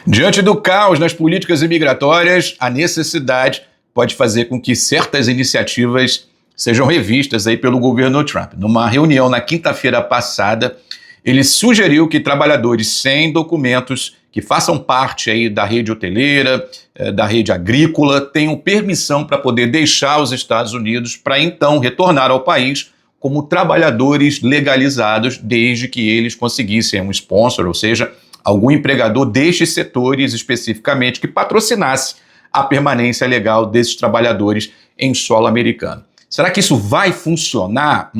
Diante do caos nas políticas imigratórias, a necessidade pode fazer com que certas iniciativas sejam revistas aí pelo governo Trump. Numa reunião na quinta-feira passada, ele sugeriu que trabalhadores sem documentos que façam parte aí da rede hoteleira, da rede agrícola, tenham permissão para poder deixar os Estados Unidos para então retornar ao país como trabalhadores legalizados, desde que eles conseguissem um sponsor, ou seja, algum empregador destes setores especificamente que patrocinasse a permanência legal desses trabalhadores em solo americano. Será que isso vai funcionar?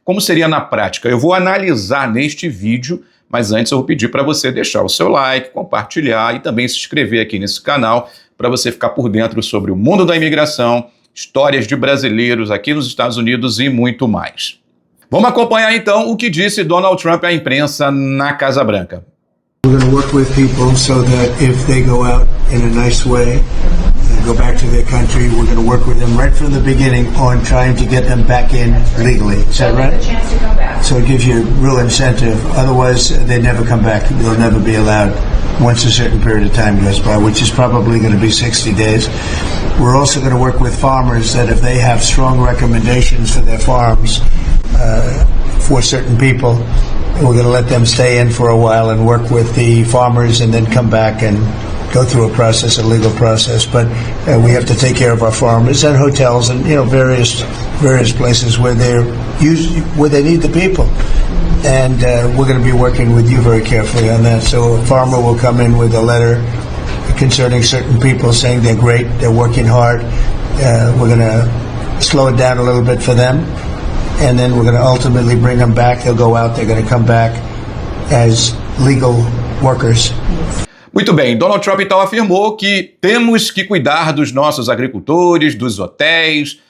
Como seria na prática? Eu vou analisar neste vídeo, mas antes eu vou pedir para você deixar o seu like, compartilhar e também se inscrever aqui nesse canal para você ficar por dentro sobre o mundo da imigração, histórias de brasileiros aqui nos Estados Unidos e muito mais. Vamos acompanhar então o que disse Donald Trump à imprensa na Casa Branca. We're going to work with people so that if they go out in a nice way and go back to their country, we're going to work with them right from the beginning on trying to get them back in legally. Is that right? The chance to come back. So it gives you real incentive. Otherwise, they never come back. They'll never be allowed once a certain period of time goes by, which is probably going to be 60 days. We're also going to work with farmers that if they have strong recommendations for their farms for certain people, we're going to let them stay in for a while and work with the farmers and then come back and go through a process, a legal process. But we have to take care of our farmers and hotels and various places where where they need the people. And we're going to be working with you very carefully on that. So a farmer will come in with a letter concerning certain people saying they're great, they're working hard. We're going to slow it down a little bit for them. And then we're going to ultimately bring them back. They'll go out, they're going to come back as legal workers. Muito bem, Donald Trump então afirmou que temos que cuidar dos nossos agricultores, dos hotéis,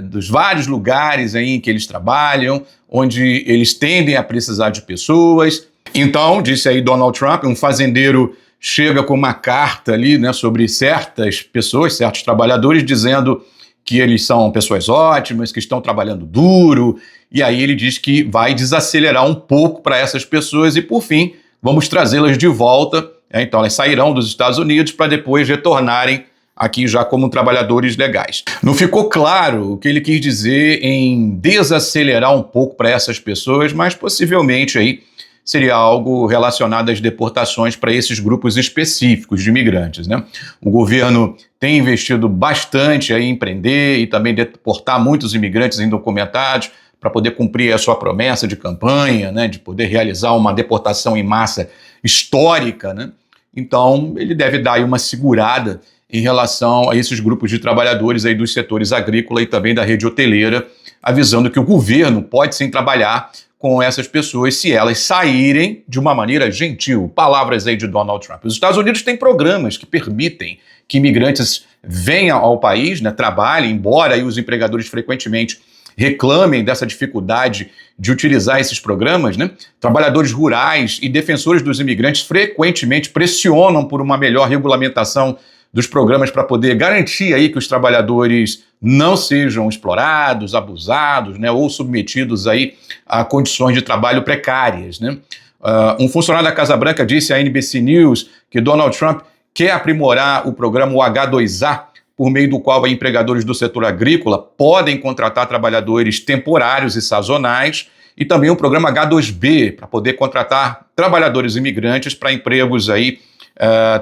dos vários lugares aí em que eles trabalham, onde eles tendem a precisar de pessoas. Então, disse aí Donald Trump, um fazendeiro chega com uma carta ali, né, sobre certas pessoas, certos trabalhadores, dizendo que eles são pessoas ótimas, que estão trabalhando duro, e aí ele diz que vai desacelerar um pouco para essas pessoas e, por fim, vamos trazê-las de volta. Então, elas sairão dos Estados Unidos para depois retornarem aqui já como trabalhadores legais. Não ficou claro o que ele quis dizer em desacelerar um pouco para essas pessoas, mas possivelmente aí seria algo relacionado às deportações para esses grupos específicos de imigrantes, né? O governo tem investido bastante em prender e também deportar muitos imigrantes indocumentados para poder cumprir a sua promessa de campanha, né, de poder realizar uma deportação em massa histórica, né? Então, ele deve dar aí uma segurada em relação a esses grupos de trabalhadores aí dos setores agrícola e também da rede hoteleira, avisando que o governo pode sim trabalhar com essas pessoas se elas saírem de uma maneira gentil. Palavras aí de Donald Trump. Os Estados Unidos têm programas que permitem que imigrantes venham ao país, né, trabalhem, embora aí os empregadores frequentemente reclamem dessa dificuldade de utilizar esses programas, né? Trabalhadores rurais e defensores dos imigrantes frequentemente pressionam por uma melhor regulamentação dos programas para poder garantir aí que os trabalhadores não sejam explorados, abusados, né, ou submetidos aí a condições de trabalho precárias, né? Um funcionário da Casa Branca disse à NBC News que Donald Trump quer aprimorar o programa H-2A, por meio do qual empregadores do setor agrícola podem contratar trabalhadores temporários e sazonais, e também o programa H-2B, para poder contratar trabalhadores imigrantes para empregos aí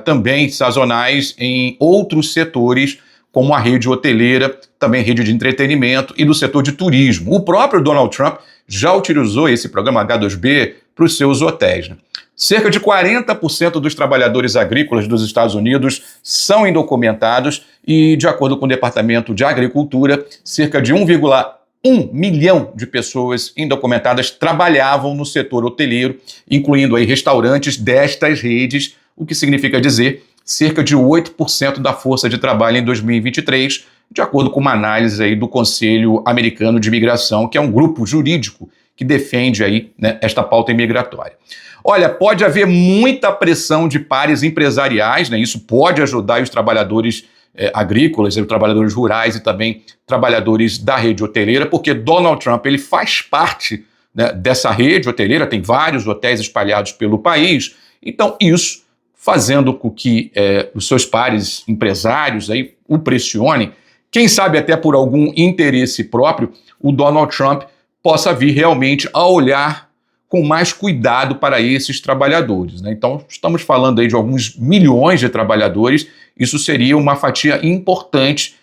também sazonais em outros setores, como a rede hoteleira, também rede de entretenimento e do setor de turismo. O próprio Donald Trump já utilizou esse programa H-2B para os seus hotéis, né? Cerca de 40% dos trabalhadores agrícolas dos Estados Unidos são indocumentados e, de acordo com o Departamento de Agricultura, cerca de 1,1 milhão de pessoas indocumentadas trabalhavam no setor hoteleiro, incluindo aí restaurantes destas redes, o que significa dizer cerca de 8% da força de trabalho em 2023, de acordo com uma análise aí do Conselho Americano de Imigração, que é um grupo jurídico que defende aí, né, esta pauta imigratória. Olha, pode haver muita pressão de pares empresariais, né? Isso pode ajudar os trabalhadores agrícolas, os trabalhadores rurais e também trabalhadores da rede hoteleira, porque Donald Trump ele faz parte, né, dessa rede hoteleira, tem vários hotéis espalhados pelo país, então isso fazendo com que os seus pares empresários aí o pressionem, quem sabe até por algum interesse próprio, o Donald Trump possa vir realmente a olhar com mais cuidado para esses trabalhadores, né? Então, estamos falando aí de alguns milhões de trabalhadores, isso seria uma fatia importante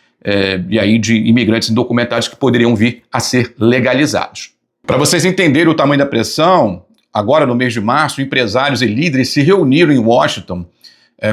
e aí de imigrantes indocumentados que poderiam vir a ser legalizados. Para vocês entenderem o tamanho da pressão, agora no mês de março, empresários e líderes se reuniram em Washington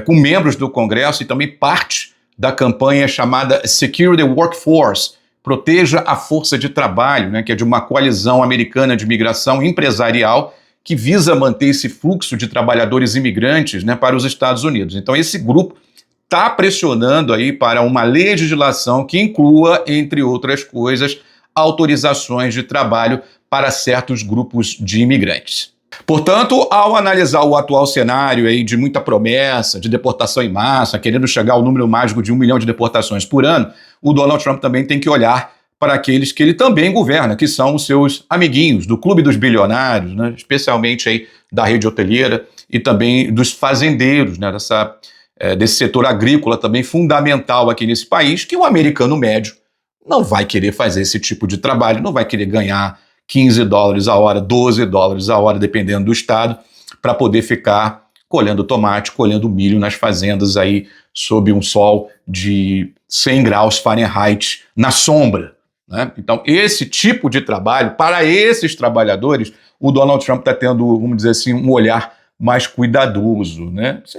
com membros do Congresso e também parte da campanha chamada Secure the Workforce, Proteja a Força de Trabalho, né, que é de uma coalizão americana de migração empresarial que visa manter esse fluxo de trabalhadores imigrantes, né, para os Estados Unidos. Então esse grupo está pressionando aí para uma legislação que inclua, entre outras coisas, autorizações de trabalho para certos grupos de imigrantes. Portanto, ao analisar o atual cenário aí de muita promessa, de deportação em massa, querendo chegar ao número mágico de 1 milhão de deportações por ano, o Donald Trump também tem que olhar para aqueles que ele também governa, que são os seus amiguinhos do Clube dos Bilionários, né, especialmente aí da rede hoteleira e também dos fazendeiros, né, desse setor agrícola também fundamental aqui nesse país, que o americano médio não vai querer fazer esse tipo de trabalho, não vai querer ganhar $15 a hora, $12 a hora, dependendo do estado, para poder ficar colhendo tomate, colhendo milho nas fazendas aí sob um sol de 100 graus Fahrenheit na sombra, né? Então, esse tipo de trabalho, para esses trabalhadores, o Donald Trump está tendo, vamos dizer assim, um olhar mais cuidadoso, né? Se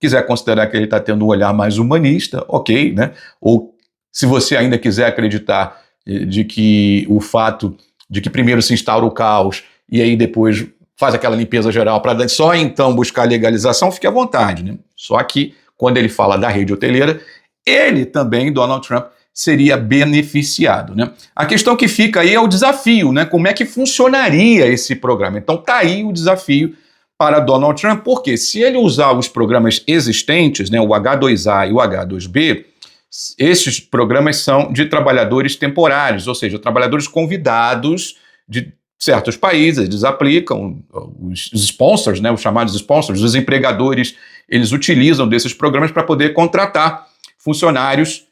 quiser considerar que ele está tendo um olhar mais humanista, ok, né? Ou se você ainda quiser acreditar de que o fato de que primeiro se instaura o caos e aí depois faz aquela limpeza geral para só então buscar legalização, fique à vontade, né? Só que quando ele fala da rede hoteleira, ele também, Donald Trump, seria beneficiado, né? A questão que fica aí é o desafio, né? Como é que funcionaria esse programa? Então tá aí o desafio para Donald Trump, porque se ele usar os programas existentes, né, o H2A e o H2B, esses programas são de trabalhadores temporários, ou seja, trabalhadores convidados de certos países, eles aplicam os sponsors, né, os chamados sponsors, os empregadores, eles utilizam desses programas para poder contratar funcionários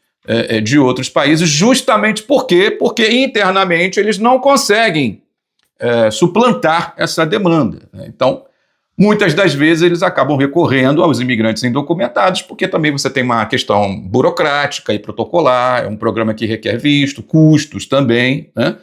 de outros países, justamente porque internamente eles não conseguem suplantar essa demanda, né? Então, muitas das vezes eles acabam recorrendo aos imigrantes indocumentados, porque também você tem uma questão burocrática e protocolar, é um programa que requer visto, custos também, né?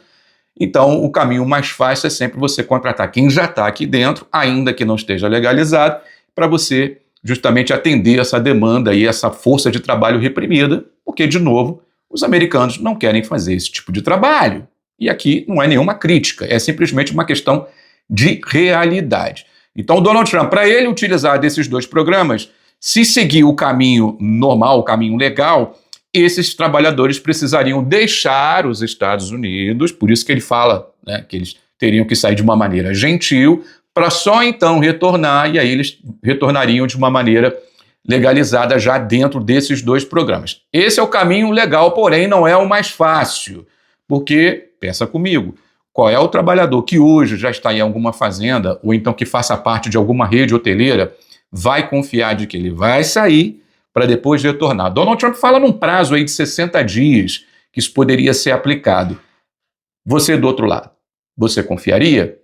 Então, o caminho mais fácil é sempre você contratar quem já está aqui dentro, ainda que não esteja legalizado, para você justamente atender essa demanda e essa força de trabalho reprimida, porque, de novo, os americanos não querem fazer esse tipo de trabalho. E aqui não é nenhuma crítica, é simplesmente uma questão de realidade. Então, o Donald Trump, para ele utilizar desses dois programas, se seguir o caminho normal, o caminho legal, esses trabalhadores precisariam deixar os Estados Unidos, por isso que ele fala, né, que eles teriam que sair de uma maneira gentil, para só então retornar, e aí eles retornariam de uma maneira legalizada já dentro desses dois programas. Esse é o caminho legal, porém não é o mais fácil, porque, pensa comigo, qual é o trabalhador que hoje já está em alguma fazenda, ou então que faça parte de alguma rede hoteleira, vai confiar de que ele vai sair para depois retornar? Donald Trump fala num prazo aí de 60 dias que isso poderia ser aplicado. Você, do outro lado, você confiaria?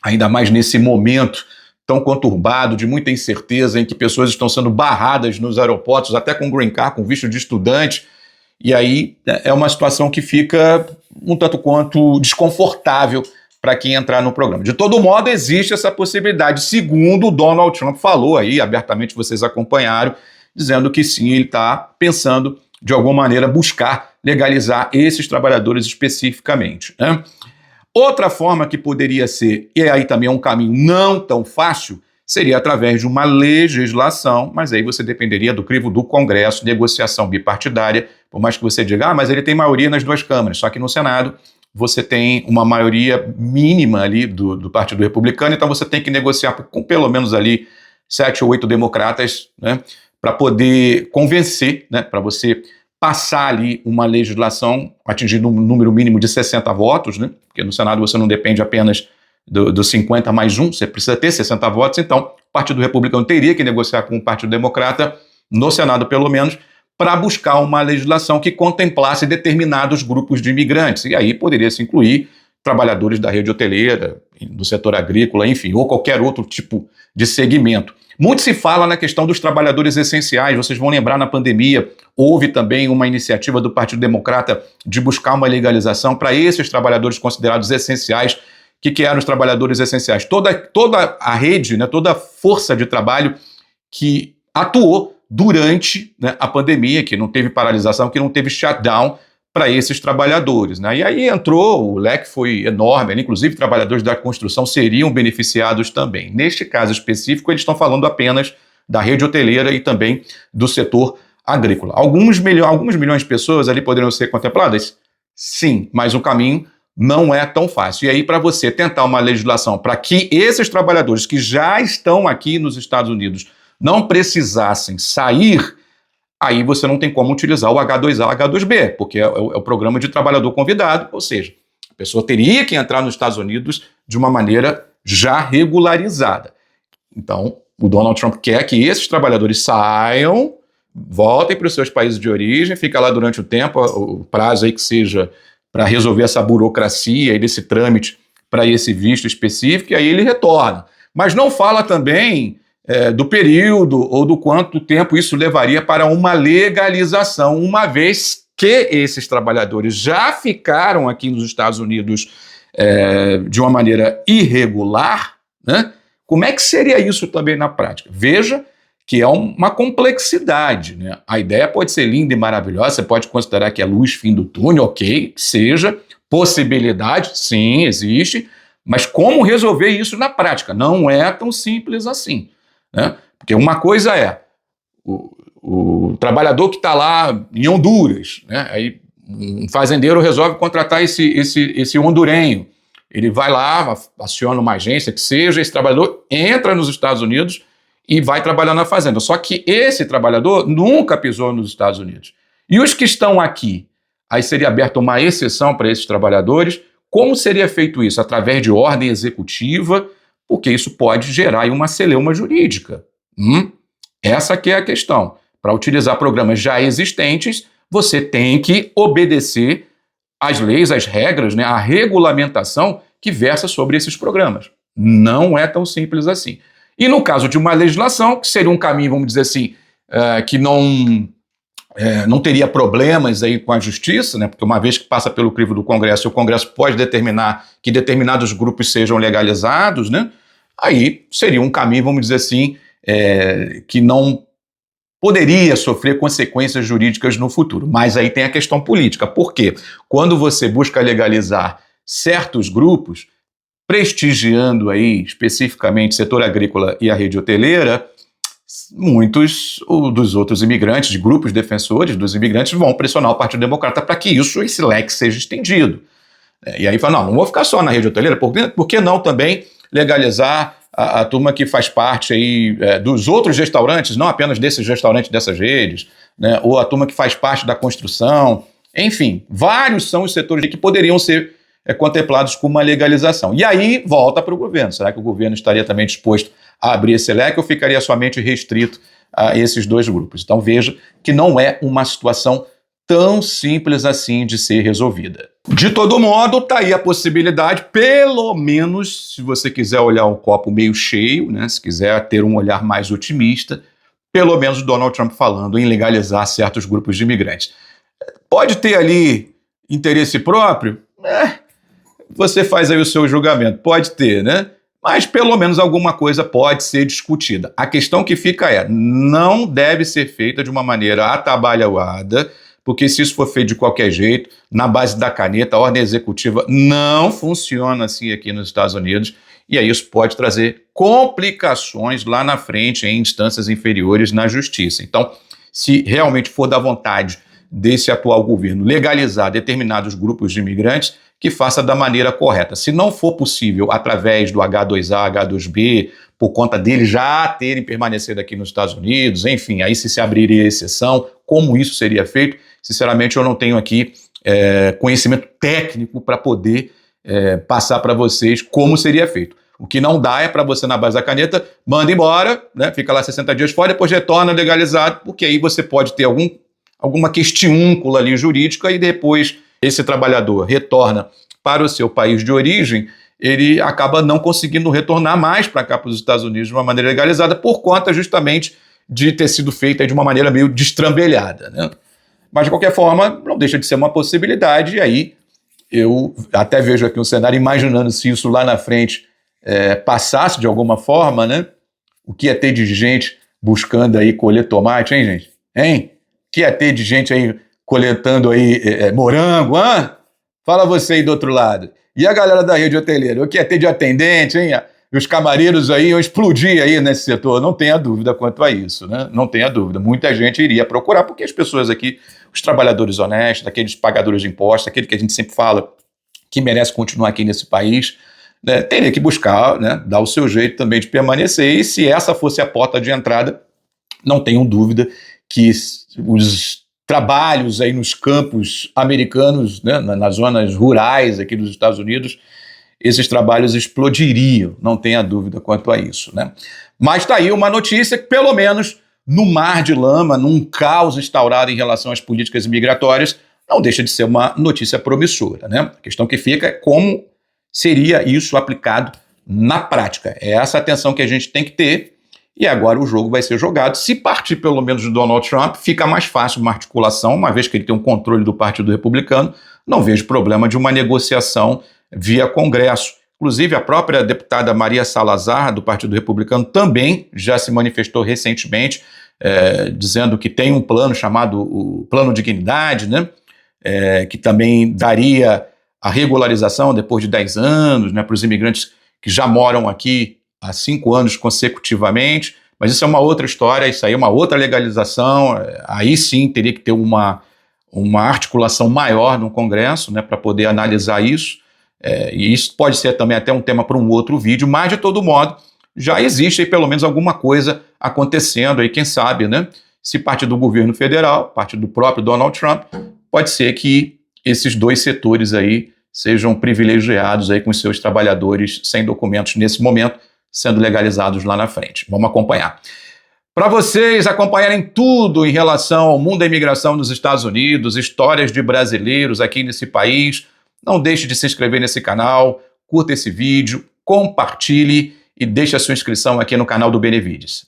Ainda mais nesse momento tão conturbado, de muita incerteza, em que pessoas estão sendo barradas nos aeroportos, até com green card, com visto de estudante, e aí é uma situação que fica um tanto quanto desconfortável para quem entrar no programa. De todo modo, existe essa possibilidade, segundo o Donald Trump falou aí, abertamente vocês acompanharam, dizendo que sim, ele está pensando, de alguma maneira, buscar legalizar esses trabalhadores especificamente, né? Outra forma que poderia ser, e aí também é um caminho não tão fácil, seria através de uma legislação, mas aí você dependeria do crivo do Congresso, negociação bipartidária, por mais que você diga, mas ele tem maioria nas duas câmaras, só que no Senado você tem uma maioria mínima ali do Partido Republicano, então você tem que negociar com pelo menos ali 7 ou 8 democratas, né, para poder convencer, né, para você passar ali uma legislação atingindo um número mínimo de 60 votos, né, porque no Senado você não depende apenas do 50 mais 1, você precisa ter 60 votos, então o Partido Republicano teria que negociar com o Partido Democrata, no Senado pelo menos, para buscar uma legislação que contemplasse determinados grupos de imigrantes. E aí poderia se incluir trabalhadores da rede hoteleira, do setor agrícola, enfim, ou qualquer outro tipo de segmento. Muito se fala na questão dos trabalhadores essenciais. Vocês vão lembrar, na pandemia, houve também uma iniciativa do Partido Democrata de buscar uma legalização para esses trabalhadores considerados essenciais. O que eram os trabalhadores essenciais? Toda a rede, né, toda a força de trabalho que atuou durante, né, a pandemia, que não teve paralisação, que não teve shutdown para esses trabalhadores, né? E aí entrou, o leque foi enorme, inclusive trabalhadores da construção seriam beneficiados também. Neste caso específico, eles estão falando apenas da rede hoteleira e também do setor agrícola. Alguns milhões de pessoas ali poderiam ser contempladas? Sim, mas o caminho não é tão fácil. E aí, para você tentar uma legislação para que esses trabalhadores que já estão aqui nos Estados Unidos não precisassem sair, aí você não tem como utilizar o H2A, H2B, porque é o programa de trabalhador convidado, ou seja, a pessoa teria que entrar nos Estados Unidos de uma maneira já regularizada. Então, o Donald Trump quer que esses trabalhadores saiam, voltem para os seus países de origem, fica lá durante o tempo, o prazo aí que seja para resolver essa burocracia e desse trâmite para esse visto específico, e aí ele retorna. Mas não fala também do período ou do quanto tempo isso levaria para uma legalização, uma vez que esses trabalhadores já ficaram aqui nos Estados Unidos de uma maneira irregular, né? Como é que seria isso também na prática? Veja que é uma complexidade, né? A ideia pode ser linda e maravilhosa, você pode considerar que é luz, fim do túnel, ok, seja, possibilidade, sim, existe, mas como resolver isso na prática? Não é tão simples assim. Né? Porque uma coisa é o trabalhador que está lá em Honduras, né? Aí um fazendeiro resolve contratar esse hondurenho, ele vai lá, aciona uma agência que seja, esse trabalhador entra nos Estados Unidos e vai trabalhar na fazenda, só que esse trabalhador nunca pisou nos Estados Unidos. E os que estão aqui, aí seria aberta uma exceção para esses trabalhadores. Como seria feito isso? Através de ordem executiva, porque isso pode gerar aí uma celeuma jurídica. Essa que é a questão. Para utilizar programas já existentes, você tem que obedecer às leis, às regras, né, à regulamentação que versa sobre esses programas. Não é tão simples assim. E no caso de uma legislação, que seria um caminho, vamos dizer assim, que não teria problemas aí com a justiça, né, porque uma vez que passa pelo crivo do Congresso, o Congresso pode determinar que determinados grupos sejam legalizados, né, aí seria um caminho, vamos dizer assim, que não poderia sofrer consequências jurídicas no futuro. Mas aí tem a questão política. Por quê? Quando você busca legalizar certos grupos, prestigiando aí especificamente o setor agrícola e a rede hoteleira, muitos dos outros imigrantes, de grupos defensores dos imigrantes, vão pressionar o Partido Democrata para que esse leque seja estendido. E aí fala, não vou ficar só na rede hoteleira, por que não também legalizar a turma que faz parte aí, dos outros restaurantes, não apenas desses restaurantes dessas redes, né, ou a turma que faz parte da construção, enfim, vários são os setores que poderiam ser contemplados com uma legalização. E aí volta para o governo. Será que o governo estaria também disposto a abrir esse leque ou ficaria somente restrito a esses dois grupos? Então veja que não é uma situação tão simples assim de ser resolvida. De todo modo, está aí a possibilidade, pelo menos, se você quiser olhar um copo meio cheio, né, se quiser ter um olhar mais otimista, pelo menos o Donald Trump falando em legalizar certos grupos de imigrantes. Pode ter ali interesse próprio? Você faz aí o seu julgamento, pode ter, né? Mas pelo menos alguma coisa pode ser discutida. A questão que fica não deve ser feita de uma maneira atabalhoada, porque se isso for feito de qualquer jeito, na base da caneta, a ordem executiva não funciona assim aqui nos Estados Unidos, e aí isso pode trazer complicações lá na frente em instâncias inferiores na justiça. Então, se realmente for da vontade desse atual governo legalizar determinados grupos de imigrantes, que faça da maneira correta. Se não for possível através do H2A, H2B, por conta deles já terem permanecido aqui nos Estados Unidos, enfim, aí se abriria exceção, como isso seria feito, sinceramente eu não tenho aqui conhecimento técnico para poder passar para vocês como seria feito. O que não dá é para você, na base da caneta, manda embora, né, fica lá 60 dias fora, depois retorna legalizado, porque aí você pode ter alguma questiúncula ali jurídica e depois esse trabalhador retorna para o seu país de origem, ele acaba não conseguindo retornar mais para cá, para os Estados Unidos, de uma maneira legalizada, por conta justamente de ter sido feita de uma maneira meio destrambelhada, né? Mas, de qualquer forma, não deixa de ser uma possibilidade, e aí eu até vejo aqui um cenário imaginando se isso lá na frente passasse de alguma forma, né? O que ia ter de gente buscando aí colher tomate, hein, gente? Hein? O que ia ter de gente aí coletando aí morango, hã? Fala você aí do outro lado. E a galera da rede hoteleira? O que ia ter de atendente, hein? E os camareiros aí iam explodir aí nesse setor. Não tenha dúvida quanto a isso, né? Não tenha dúvida. Muita gente iria procurar, porque as pessoas aqui, os trabalhadores honestos, aqueles pagadores de impostos, aquele que a gente sempre fala que merece continuar aqui nesse país, né, teria que buscar, né, dar o seu jeito também de permanecer. E se essa fosse a porta de entrada, não tenham dúvida que os trabalhos aí nos campos americanos, né, nas zonas rurais aqui dos Estados Unidos, esses trabalhos explodiriam, não tenha dúvida quanto a isso, né? Mas está aí uma notícia que, pelo menos no mar de lama, num caos instaurado em relação às políticas migratórias, não deixa de ser uma notícia promissora, né? A questão que fica é como seria isso aplicado na prática. É essa atenção que a gente tem que ter, e agora o jogo vai ser jogado. Se partir pelo menos de Donald Trump, fica mais fácil uma articulação, uma vez que ele tem um controle do Partido Republicano, não vejo problema de uma negociação via Congresso. Inclusive, a própria deputada Maria Salazar, do Partido Republicano, também já se manifestou recentemente, dizendo que tem um plano chamado o Plano Dignidade, né, que também daria a regularização depois de 10 anos, né, para os imigrantes que já moram aqui há 5 anos consecutivamente. Mas isso é uma outra história, isso aí é uma outra legalização. Aí sim teria que ter uma articulação maior no Congresso, né, para poder analisar isso. E isso pode ser também até um tema para um outro vídeo, mas de todo modo já existe aí pelo menos alguma coisa acontecendo aí, quem sabe, né? Se parte do governo federal, parte do próprio Donald Trump, pode ser que esses dois setores aí sejam privilegiados aí com os seus trabalhadores sem documentos nesse momento, sendo legalizados lá na frente. Vamos acompanhar. Para vocês acompanharem tudo em relação ao mundo da imigração nos Estados Unidos, histórias de brasileiros aqui nesse país, não deixe de se inscrever nesse canal, curta esse vídeo, compartilhe e deixe a sua inscrição aqui no canal do Benevides.